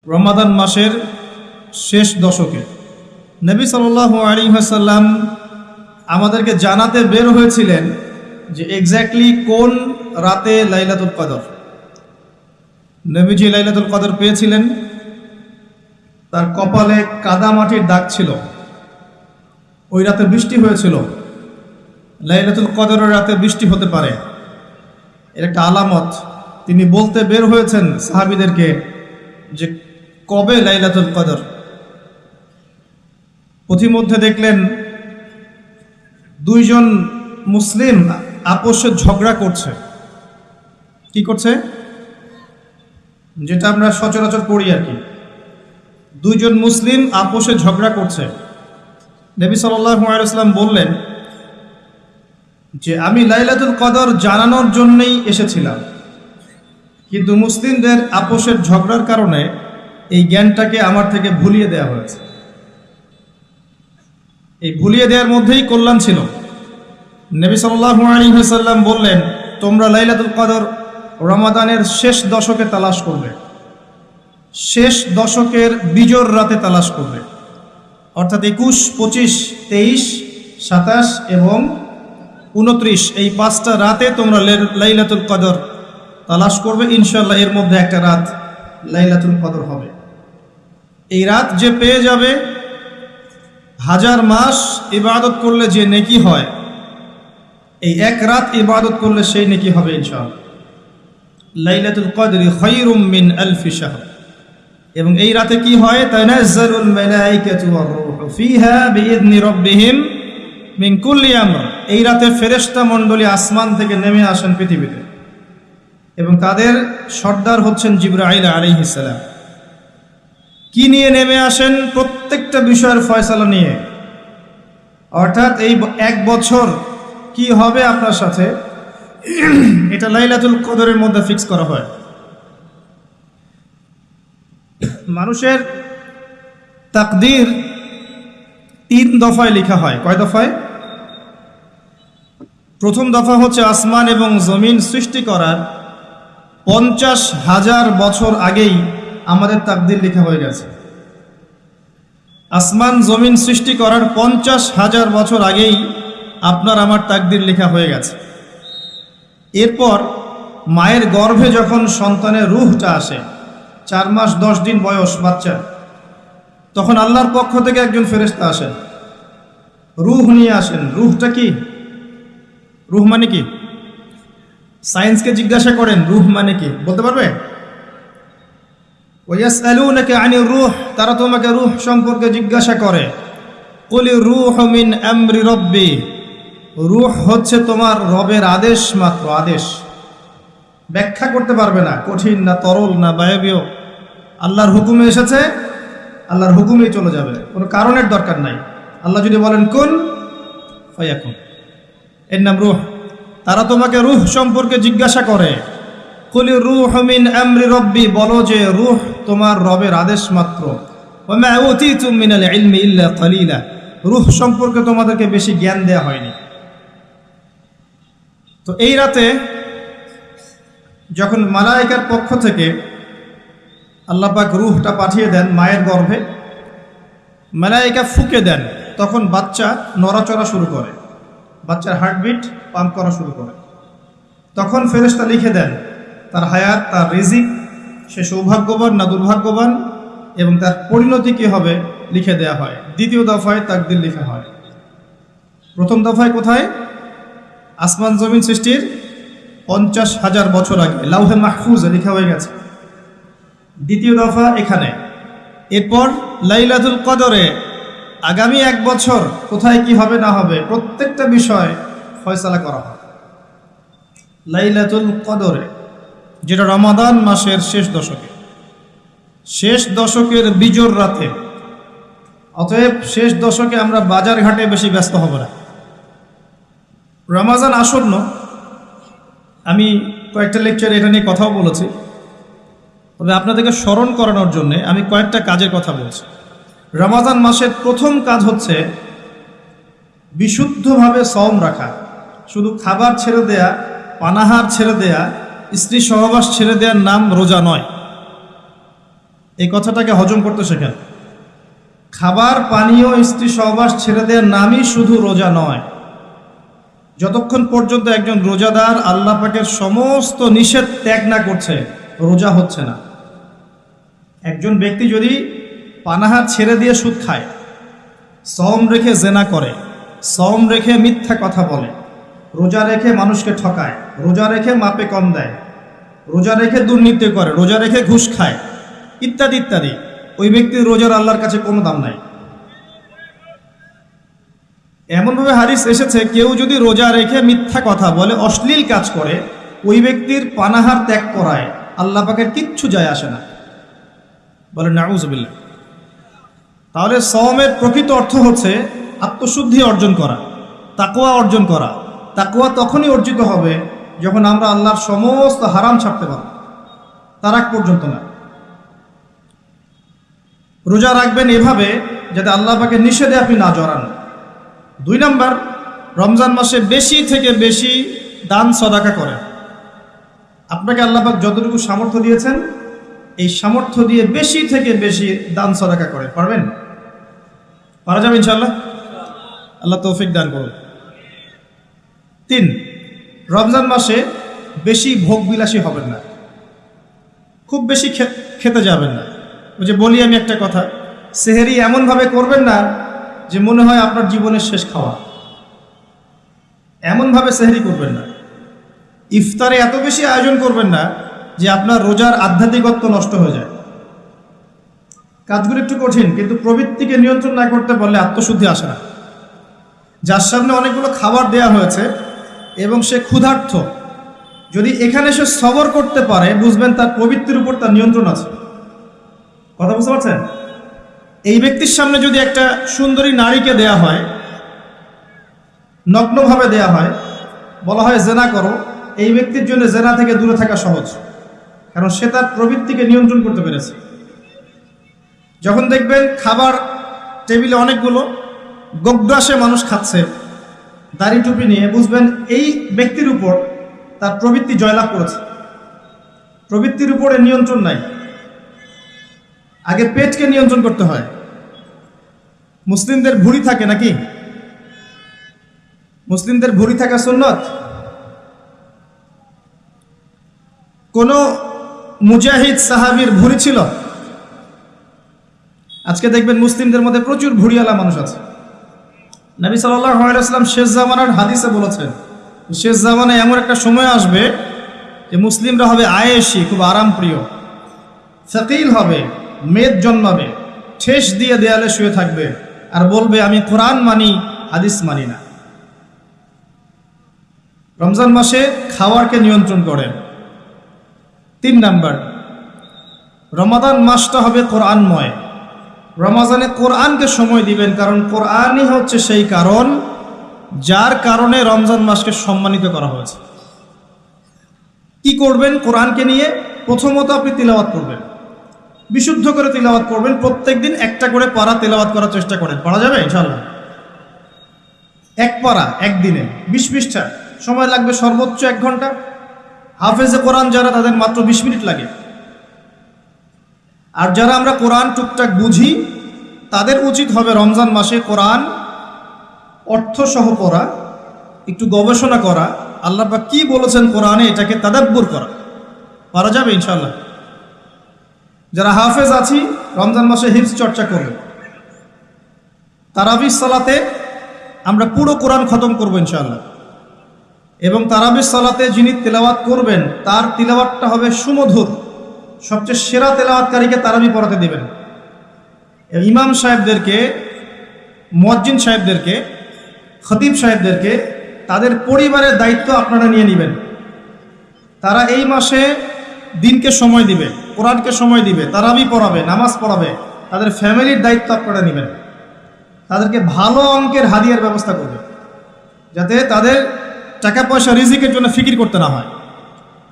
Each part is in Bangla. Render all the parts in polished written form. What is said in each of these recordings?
রমাদান মাসের শেষ দশকে নবী সাল্লাল্লাহু আলাইহি ওয়াসাল্লাম আমাদেরকে জানাতে বের হয়েছিলেন যে এক্স্যাক্টলি কোন রাতে লাইলাতুল কদর। নবীজি লাইলাতুল কদর পেয়েছিলেন, তার কপালে কাদামাটির দাগ ছিল, ওই রাতে বৃষ্টি হয়েছিল। লাইলাতুল কদরের রাতে বৃষ্টি হতে পারে, এর একটা আলামত। তিনি বলতে বের হয়েছেন সাহাবীদেরকে যে কবে লাইলাতুল কদর। পথিমধ্যে দেখলেন দুইজন মুসলিম আপোষে ঝগড়া করছে। কি করছে? যেটা আমরা সচরাচর করি আর কি। দুইজন মুসলিম আপোষে ঝগড়া করছে। নবী সাল্লাল্লাহু আলাইহি ওয়াসাল্লাম বললেন যে আমি লাইলাতুল কদর জানানোর জন্যই এসেছিলাম, কিন্তু মুসলিমদের আপোষের ঝগড়ার কারণে এই জ্ঞানটাকে আমার থেকে ভুলিয়ে দেওয়া হয়েছে। এই ভুলিয়ে দেওয়ার মধ্যেই কল্যাণ ছিল। নবী সাল্লাল্লাহু আলাইহি ওয়াসাল্লাম বললেন, তোমরা লাইলাতুল কদর রমাদানের শেষ দশকে তালাশ করবে, শেষ দশকের বিজোড় রাতে তালাশ করবে, অর্থাৎ 21, 25, 23, 27 এবং 29 এই 5টা রাতে তোমরা লাইলাতুল কদর তালাশ করবে। ইনশাআল্লাহ এর মধ্যে একটা রাত লাইলাতুল কদর হবে। এই রাত যে পেয়ে যাবে, 1000 মাস ইবাদত করলে যে নেকি হয়, এই এক রাত ইবাদত করলে সেই নেকি হবে ইনশাআল্লাহ। লাইলাতুল কদরি খায়রুম মিন আলফি শাহর। এবং এই রাতে কি হয়? তানাজ্জালুল মালায়েকাতু ওয়ার রূহু ফিহা বিইذনি রাব্বিহিম মিন কুল্লি আমর। এই রাতে ফেরেশতা মণ্ডলী আসমান থেকে নেমে আসেন পৃথিবীতে, এবং তাদের সর্দার হচ্ছেন জিবরাইল আলাইহিস সালাম। কি নিয়ে নেমে আসেন? প্রত্যেকটা বিষয়ের ফয়সালা নিয়ে। অর্থাৎ এই এক বছর কি হবে আপনার সাথে, এটা লাইলাতুল কদরের মধ্যে ফিক্স করা হয়। মানুষের তাকদীর 3 দফায় লেখা হয়। কয় দফায়? প্রথম দফা হচ্ছে আসমান এবং জমিন সৃষ্টি করার 50,000 বছর আগেই আমাদের তাকদীর লেখা হয়ে গেছে। আসমান জমিন সৃষ্টি করার 50,000 বছর আগেই আপনার আমার তাকদীর লেখা হয়ে গেছে। এরপর মায়ের গর্ভে যখন সন্তানের রূহটা আসে, 4 মাস 10 দিন বয়স বাচ্চা, তখন আল্লাহর পক্ষ থেকে একজন ফেরেশতা আসেন, রূহ নিয়ে আসেন। রূহটা কি? রূহ মানে কি? সায়েন্সকে জিজ্ঞাসা করেন রূহ মানে কি, বলতে পারবে? ওয়ায়াসআলুনাকা আনির রূহ, তারা তোমাকে রূহ সম্পর্কে জিজ্ঞাসা করে। কুলির রূহু মিন আমরি রাব্বি, রূহ হচ্ছে তোমার রবের আদেশ মাত্র, আদেশ। ব্যাখ্যা করতে পারবে না, কঠিন না তরল না বায়বীয়। আল্লাহর হুকুমে এসেছে, আল্লাহর হুকুমেই চলে যাবে, কোনো কারণের দরকার নাই। আল্লাহ যদি বলেন কুন ফায়াকুন, এর নাম রূহ। তারা তোমাকে রূহ সম্পর্কে জিজ্ঞাসা করে। কুলির রূহু মিন আমরি রাব্বি, বলো যে রূহ তোমার রবের আদেশ মাত্র। ওয়া মা উতীতুম মিনাল ইলমি ইল্লা কালিলা, রূহ সম্পর্কে তোমাদেরকে বেশি জ্ঞান দেয়া হয়নি। তো এই রাতে যখন মালায়েকার পক্ষ থেকে আল্লাহ পাক রূহটা পাঠিয়ে দেন মায়ের গর্ভে, মালায়েকা ফুঁকে দেন, তখন বাচ্চা নড়াচড়া শুরু করে, বাচ্চার হার্টবিট পাম্প করা শুরু করে। তখন ফেরেশতা লিখে দেন তার হায়াত, তার রিজিক, সে সৌভাগ্যবান না দুর্ভাগ্যবান, এবং তার পরিণতি কী হবে লিখে দেয়া হয়। দ্বিতীয় দফায় তাকদীর লেখা হয়। প্রথম দফায় কোথায়? আসমান জমিন সৃষ্টির 50,000 বছর আগে লাউহে মাহফুজে লেখা হয়ে গেছে। দ্বিতীয় দফা এখানে। এরপর লাইলাতুল কদরে আগামী 1 বছর কোথায় কি হবে না হবে প্রত্যেকটা বিষয় ফয়সালা করা হয় লাইলাতুল কদরে, যেটা রমাদান মাসের শেষ দশকে, শেষ দশকের বিজোড় রাতে। অতএব শেষ দশকে আমরা বাজার ঘাটে বেশি ব্যস্ত হব না। রমাজান আসন্ন, আমি কয়েকটা লেকচারে এটা নিয়ে কথাও বলেছি, তবে আপনাদেরকে স্মরণ করানোর জন্য আমি কয়েকটা কাজের কথা বলছি। রমাজান মাসের প্রথম কাজ হচ্ছে বিশুদ্ধভাবে সওম রাখা। শুধু খাবার ছেড়ে দেয়া, পানাহার ছেড়ে দেয়া, স্ত্রী সহবাস ছেড়ে দেওয়ার নাম রোজা নয়। এই কথাটাকে হজম করতে শেখেন। খাবার, পানীয়, স্ত্রী সহবাস ছেড়ে দেওয়ার নামই শুধু রোজা নয়। যতক্ষণ পর্যন্ত একজন রোজাদার আল্লাহ পাকের সমস্ত নিষেধ ত্যাগ না করছে, রোজা হচ্ছে না। একজন ব্যক্তি যদি পানাহার ছেড়ে দিয়ে সুদ খায়, সওম রেখে জেনা করে, সওম রেখে মিথ্যা কথা বলে, রোজা রেখে মানুষকে ঠকায়, রোজা রেখে মাপে কম দেয়, রোজা রেখে দুর্নীতি করে, রোজা রেখে ঘুষ খায়, ইত্যাদি ইত্যাদি, ওই ব্যক্তির রোজার আল্লাহর কাছে কোনো দাম নাই। এমনভাবে হাদিস এসেছে, কেউ যদি রোজা রেখে মিথ্যা কথা বলে, অশ্লীল কাজ করে, ওই ব্যক্তির পানাহার ত্যাগ করায় আল্লাহ পাকের কিচ্ছু যায় আসে না। বলে নাউজুবিল্লাহ। তাহলে সওমের প্রকৃত অর্থ হচ্ছে আত্মশুদ্ধি অর্জন করা, তাকওয়া অর্জন করা। তাকওয়া তখনই অর্জিত হবে যখন আমরা আল্লাহর সমস্ত হারাম ছাড়তে পারব, তার আগ পর্যন্ত না। রোজা রাখবেন এভাবে যাতে আল্লাহ পাকের নিষেধে আপনি না জড়ান। 2 নাম্বার, রমজান মাসে বেশি থেকে বেশি দান সদাকা করেন। আপনাকে আল্লাহ পাক যতটুকু সামর্থ্য দিয়েছেন, এই সামর্থ্য দিয়ে বেশি থেকে বেশি দান সদাকা করেন। পারবেন? পারা যাবে ইনশাআল্লাহ। আল্লাহ তৌফিক দান করুন। 3, রমজান মাসে বেশি ভোগ বিলাসী হবেন না, খুব বেশি খেতে যাবেন না। ওই যে বলি আমি একটা কথা, সেহেরি এমনভাবে করবেন না যে মনে হয় আপনার জীবনের শেষ খাওয়া। এমনভাবে সেহেরি করবেন না। ইফতারে এত বেশি আয়োজন করবেন না যে আপনার রোজার আধ্যাত্মিকত্ব নষ্ট হয়ে যায়। কাজগুলো একটু কঠিন, কিন্তু প্রবৃত্তিকে নিয়ন্ত্রণ না করতে পারলে আত্মশুদ্ধি আসে না। যার সামনে অনেকগুলো খাবার দেয়া হয়েছে এবং সে ক্ষুধার্ত, যদি এখানে সে সবর করতে পারে, বুঝবেন তার প্রবৃত্তির উপর তার নিয়ন্ত্রণ আছে। কথা বুঝতে পারছেন? এই ব্যক্তির সামনে যদি একটা সুন্দরী নারীকে দেয়া হয়, নগ্নভাবে দেয়া হয়, বলা হয় জেনা করো, এই ব্যক্তির জন্য জেনা থেকে দূরে থাকা সহজ, কারণ সে তার প্রবৃত্তিকে নিয়ন্ত্রণ করতে পেরেছে। যখন দেখবেন খাবার টেবিলে অনেকগুলো গোগ্রাসে মানুষ খাচ্ছে দাড়ি টুপি নিয়ে, বুঝবেন এই ব্যক্তির উপর তার প্রবৃত্তি জয়লাভ করেছে। প্রবৃত্তির উপরে নিয়ন্ত্রণ নাই। আগে পেটকে নিয়ন্ত্রণ করতে হয়। মুসলিমদের ভুঁড়ি থাকে নাকি? মুসলিমদের ভুঁড়ি থাকা সুন্নত। কোন মুজাহিদ সাহাবীর ভুঁড়ি ছিল? আজকে দেখবেন মুসলিমদের মধ্যে প্রচুর ভুঁড়িওয়ালা মানুষ আছে। নবী সাল্লাল্লাহু আলাইহি ওয়াসাল্লাম শেষ জামানার হাদিসে বলেছেন, শেষ জামানায় এমন একটা সময় আসবে যে মুসলিমরা হবে আয়েশি, খুব আরাম প্রিয়, সাকিল হবে, মেদ জন্মাবে, ঠেস দিয়ে দেয়ালে শুয়ে থাকবে আর বলবে আমি কোরআন মানি, হাদিস মানি না। রমজান মাসে খাওয়ারকে নিয়ন্ত্রণ করেন। 3 নাম্বার, রমাদান মাসটা হবে কোরআনময়। রমজানে কোরআনকে সময় দিবেন, কারণ কোরআনই হচ্ছে সেই কারণ যার কারণে রমজান মাসকে সম্মানিত করা হয়েছে। কি করবেন কোরআনকে নিয়ে? প্রথমত আপনি তিলাওয়াত করবেন, বিশুদ্ধ করে তিলাওয়াত করবেন। প্রত্যেকদিন একটা করে পারা তিলাওয়াত করার চেষ্টা করেন। পারা যাবে ইনশাআল্লাহ? এক পারা একদিনে 20 পৃষ্ঠা, সময় লাগবে সর্বোচ্চ 1 ঘন্টা। হাফেজে কোরআন যারা, তাদের মাত্র 20 মিনিট লাগে। আর যারা আমরা কোরআন টুকটাক বুঝি, তাদের উচিত হবে রমজান মাসে কোরআন অর্থসহ পড়া, একটু গবেষণা করা, আল্লাহ পাক কি বলেছেন কোরআনে, এটাকে তাদাব্বুর করা। পারা যাবে ইনশাআল্লাহ? যারা হাফেজ আছি, রমজান মাসে হিফজ চর্চা করবে। তারাবির সালাতে আমরা পুরো কোরআন খতম করব ইনশাআল্লাহ। এবং তারাবির সালাতে যিনি তেলাওয়াত করবেন, তার তিলাওয়াতটা হবে সুমধুর। সবচেয়ে সেরা তেলাওয়াতকারীকে তারাবি পড়াতে দেবেন। ইমাম সাহেবদেরকে, মুয়াজ্জিন সাহেবদেরকে, খতিব সাহেবদেরকে, তাদের পরিবারের দায়িত্ব আপনারা নিয়ে নেবেন। তারা এই মাসে দিনকে সময় দিবে, কোরআনকে সময় দিবে, তারাবি পড়াবে, নামাজ পড়াবে। তাদের ফ্যামিলির দায়িত্ব আপনারা নেবেন। তাদেরকে ভালো অঙ্কের হাদিয়ার ব্যবস্থা করবে, যাতে তাদের টাকা পয়সা রিজিকের জন্য ফিকির করতে না হয়।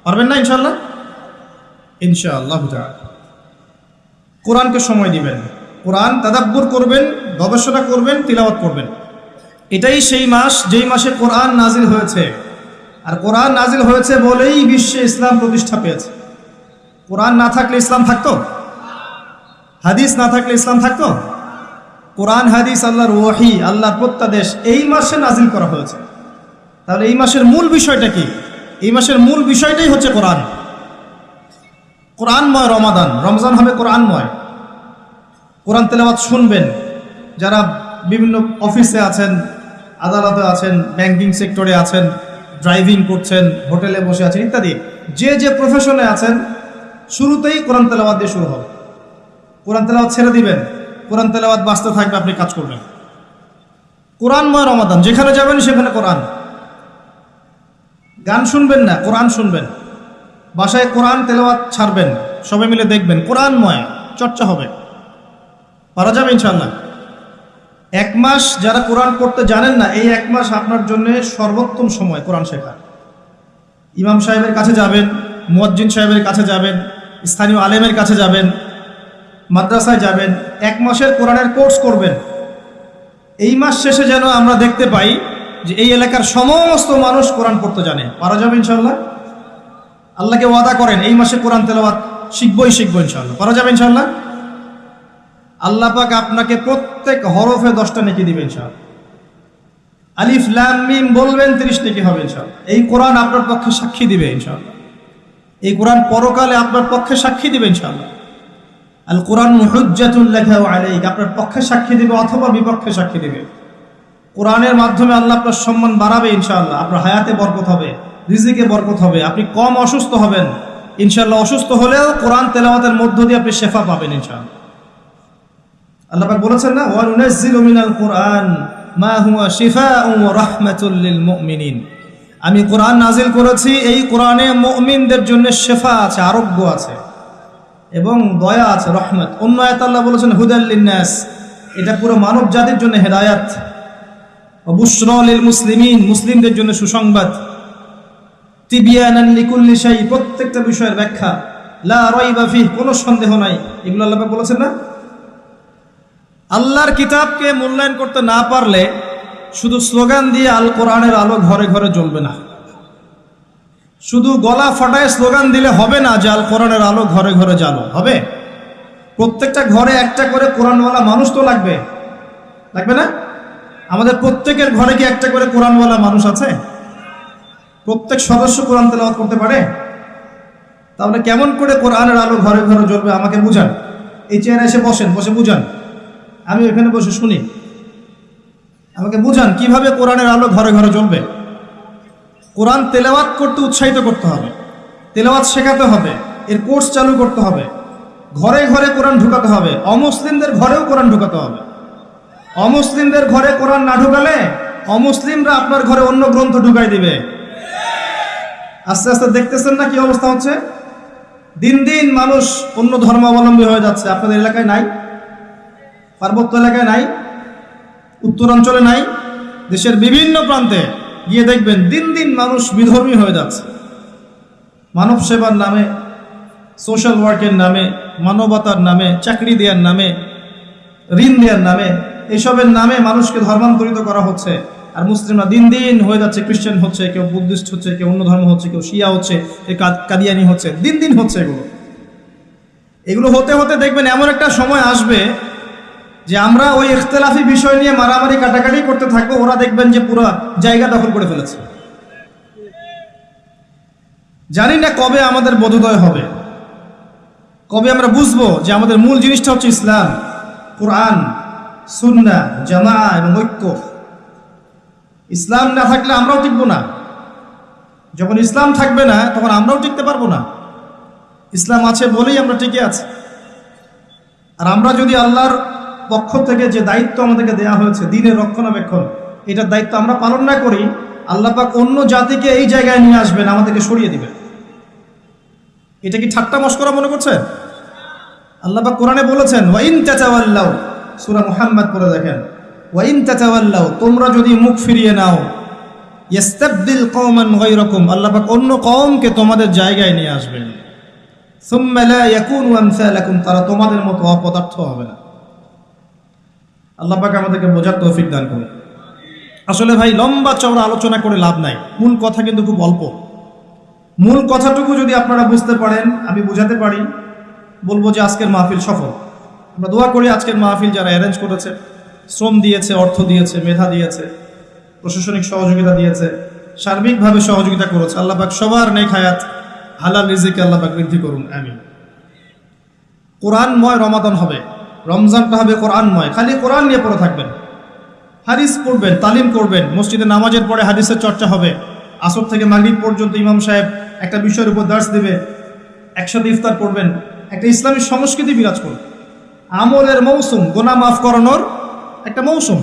পারবেন না ইনশাআল্লাহ? ইনশাআল্লাহ তাআলা কোরআনকে সময় দিবেন, কোরআন তাদাব্বুর করবেন, গবেষণা করবেন, তিলাওয়াত করবেন। এটাই সেই মাস যেই মাসে কোরআন নাজিল হয়েছে। আর কোরআন নাজিল হয়েছে বলেই বিশ্বে ইসলাম প্রতিষ্ঠা পেয়েছে। কোরআন না থাকলে ইসলাম থাকতো? হাদিস না থাকলে ইসলাম থাকতো? কোরআন হাদিস আল্লাহর ওয়াহি, আল্লাহর প্রত্যাদেশ এই মাসে নাজিল করা হয়েছে। তাহলে এই মাসের মূল বিষয়টা কি? এই মাসের মূল বিষয়টাই হচ্ছে কোরআন। কোরআনময় রমাদান, রমজান হবে কোরআনময়। কোরআন তেলাওয়াত শুনবেন। যারা বিভিন্ন অফিসে আছেন, আদালতে আছেন, ব্যাংকিং সেক্টরে আছেন, ড্রাইভিং করছেন, হোটেলে বসে আছেন ইত্যাদি, যে যে প্রফেশনে আছেন, শুরুতেই কোরআন তেলাওয়াত দিয়ে শুরু হবে। কোরআন তেলাওয়াত ছেড়ে দিবেন, কোরআন তেলাওয়াত বাঁচতে থাকবে, আপনি কাজ করবেন। কোরআনময় রমাদান, যেখানে যাবেন সেখানে কোরআন। গান শুনবেন না, কোরআন শুনবেন। বাসায় কোরআন তেলাওয়াত ছাড়বেন, সবাই মিলে দেখবেন, কোরআনময় চর্চা হবে। পারা যাবে ইনশাআল্লাহ। এক মাস যারা কোরআন পড়তে জানেন না, এই এক মাস আপনার জন্য সর্বোত্তম সময় কোরআন শেখার। ইমাম সাহেবের কাছে যাবেন, মুয়াজ্জিন সাহেবের কাছে যাবেন, স্থানীয় আলেমের কাছে যাবেন, মাদ্রাসায় যাবেন, এক মাসের কোরআনের কোর্স করবেন। এই মাস শেষে যেন আমরা দেখতে পাই যে এই এলাকার সমস্ত মানুষ কোরআন পড়তে জানে। পারা যাবে ইনশাআল্লাহ। আল্লাহকে ওয়াদা করেন এই মাসে কোরআন তেলাওয়াত শিখবই ইনশাআল্লাহ। পারা যাবে ইনশাআল্লাহ। আল্লাহ পাক আপনাকে প্রত্যেক হরফে 10টা নেকি দিবেন ইনশাআল্লাহ। আলিফ লাম মিম বলবেন 30 নেকি হবে ইনশাআল্লাহ। এই কোরআন আপনার পক্ষে সাক্ষী দিবে ইনশাআল্লাহ। এই কোরআন পরকালে আপনার পক্ষে সাক্ষী দিবে ইনশাআল্লাহ। আল কোরআন হুজ্জাতুন লাকা ওয়া আলাইকা, আপনার পক্ষে সাক্ষী দিবে অথবা বিপক্ষে সাক্ষী দিবে। কোরআনের মাধ্যমে আল্লাহ আপনার সম্মান বাড়াবে ইনশাআল্লাহ। আপনার হায়াতে বরকত হবে, রিজিকে বরকত হবে, আপনি কম অসুস্থ হবেন ইনশাআল্লাহ। অসুস্থ হলেও কোরআন তেলাওয়াতের মধ্য দিয়ে আপনি শেফা পাবেন ইনশাআল্লাহ। আল্লাহ পাক বলেছেন না, ওয়া নুনাজ্জিলু মিনাল কুরআন মা হুয়া শিফাউন ওয়া রাহমাতুল লিল মুমিনিন। আমি কোরআন নাজিল করেছি, এই কোরআনে মুমিনদের জন্য শেফা আছে, আরোগ্য আছে এবং দয়া আছে, রহমত। অন্য আয়াতে আল্লাহ বলেছেন হুদাল লিন্নাস, এটা পুরো মানব জাতির জন্য হেদায়েত। ওয়া বুশরা লিল মুসলিমিন, মুসলিমদের জন্য সুসংবাদ। তিবিয়ানান লিকুল্লি শাই, প্রত্যেকটা বিষয়ের ব্যাখ্যা। লা রাইবা ফিহ, কোনো সন্দেহ নাই। এগুলো আল্লাহ পাক বলেছেন না। আল্লাহর কিতাবকে মূল্যায়ন করতে না পারলে শুধু স্লোগান দিয়ে আল কোরআনের আলো ঘরে ঘরে জ্বলবে না। শুধু গলা ফাটায় স্লোগান দিলে হবে না যে আল কোরআনের আলো ঘরে ঘরে জ্বালো, হবে? প্রত্যেকটা ঘরে একটা করে কোরআনওয়ালা মানুষ তো লাগবে, লাগবে না? আমাদের প্রত্যেকের ঘরে কি একটা করে কোরআনওয়ালা মানুষ আছে? প্রত্যেক সদস্য কোরআন তেলাওয়াত করতে পারে? তাহলে কেমন করে কোরআনের আলো ঘরে ঘরে জ্বলবে আমাকে বুঝান। এই চেয়ারে এসে বসেন, বসে বুঝান, আমি ওখানে বসে শুনি। আমাকে বুঝান কিভাবে কোরআনের আলো ঘরে ঘরে জ্বলবে। কোরআন তেলাওয়াত করতে উৎসাহিত করতে হবে, তেলাওয়াত শেখাতে হবে, এর কোর্স চালু করতে হবে, ঘরে ঘরে কোরআন ঢুকাতে হবে, অমুসলিমদের ঘরেও কোরআন ঢুকাতে হবে। অমুসলিমদের ঘরে কোরআন না ঢুকালে অমুসলিমরা আপনার ঘরে অন্য গ্রন্থ ঢুকাই দিবে। আস্তে আস্তে দেখতেছেন না কি অবস্থা হচ্ছে? দিন দিন মানুষ অন্য ধর্মাবলম্বী হয়ে যাচ্ছে। আপনাদের এলাকায় নাই? পার্বত্য এলাকায় নাই? উত্তরাঞ্চলে নাই? দেশের বিভিন্ন প্রান্তে গিয়ে দেখবেন দিন দিন মানুষ বিধর্মী হয়ে যাচ্ছে। মানব সেবার নামে, সোশ্যাল ওয়ার্কের নামে, মানবতার নামে, চাকরি দেওয়ার নামে, ঋণ দেওয়ার নামে, এসবের নামে মানুষকে ধর্মান্তরিত করা হচ্ছে। আর মুসলিমরা দিন দিন হয়ে যাচ্ছে খ্রিস্টান হচ্ছে, কেউ বুদ্ধিস্ট হচ্ছে, কেউ অন্য ধর্ম হচ্ছে, কেউ শিয়া হচ্ছে, কেউ কাদিয়ানি হচ্ছে, দিন দিন হচ্ছে। এগুলো হতে হতে দেখবেন এমন একটা সময় আসবে যে আমরা ওই ইখতিলাফি বিষয় নিয়ে মারামারি কাটাকাটি করতে থাকবো, ওরা দেখবেন যে পুরো জায়গা দখল করে ফেলেছে। জানি না কবে আমাদের বোধোদয় হবে, কবে আমরা বুঝবো যে আমাদের মূল জিনিসটা হচ্ছে ইসলাম, কোরআন, সুন্নাহ, জামাআহ এবং ঐক্য। ইসলাম না থাকলে আমরাও টিকবো না। যখন ইসলাম থাকবে না তখন আমরাও টিকতে পারবো না। ইসলাম আছে বলেই আমরা টিকে আছি। আর আমরা যদি আল্লাহর পক্ষ থেকে যে দায়িত্ব আমাদেরকে দেওয়া হয়েছে দ্বীনের রক্ষণাবেক্ষণ, এটার দায়িত্ব আমরা পালন না করি, আল্লাহ পাক অন্য জাতিকে এই জায়গায় নিয়ে আসবেন, আমাদেরকে সরিয়ে দিবেন। এটা কি ঠাট্টা মশকরা মনে করছেন? আল্লাহ পাক কোরআনে বলেছেন ওয়া ইন তাতাওয়াল্লাউ, সূরা মুহাম্মদ পড়ে দেখেন, ওয়া ইন তাতাওয়াল্লাউ, তোমরা যদি মুখ ফিরিয়ে নাও, ইস্তাবদিল কওমান গায়রাকুম, আল্লাহ পাক অন্য কওমকে তোমাদের জায়গায় নিয়ে আসবেন। সুম্মা লা ইয়াকুনু আমসালাকুম, তারা তোমাদের মতো অপদার্থ হবে না। আল্লাহ পাক আমাদেরকে বোঝার তৌফিক দান করুন। আসলে ভাই লম্বা চওড়া আলোচনা করে লাভ নাই, মূল কথা কিন্তু খুব অল্প। মূল কথাটুকু যদি আপনারা বুঝতে পারেন, আমি বুঝাতে পারি, বলবো যে আজকের মাহফিল সফল। আমরা দোয়া করি আজকের মাহফিল যারা অ্যারেঞ্জ করেছে, শ্রম দিয়েছে, অর্থ দিয়েছে, মেধা দিয়েছে, প্রশাসনিক সহযোগিতা দিয়েছে, সার্বিকভাবে সহযোগিতা করেছে, আল্লাহ পাক সবার নেক হায়াত হালাল রিজিকে আল্লাহ পাক বৃদ্ধি করুন, আমিন। কোরআনময় রমাদান হবে, রমজানটা হবে কোরআনময়। খালি কোরআন নিয়ে পড়ে থাকবেন, হাদিস পড়বেন, তালিম করবেন, মসজিদে নামাজের পরে হাদিসের চর্চা হবে, আসর থেকে মাগরিব পর্যন্ত ইমাম সাহেব একটা বিষয়ের উপর দার্স দেবে, একসাথে ইফতার করবেন, একটা ইসলামী সংস্কৃতি বিরাজ করবে। আমলের মৌসুম, গুনাহ মাফ করানোর একটা মৌসুম।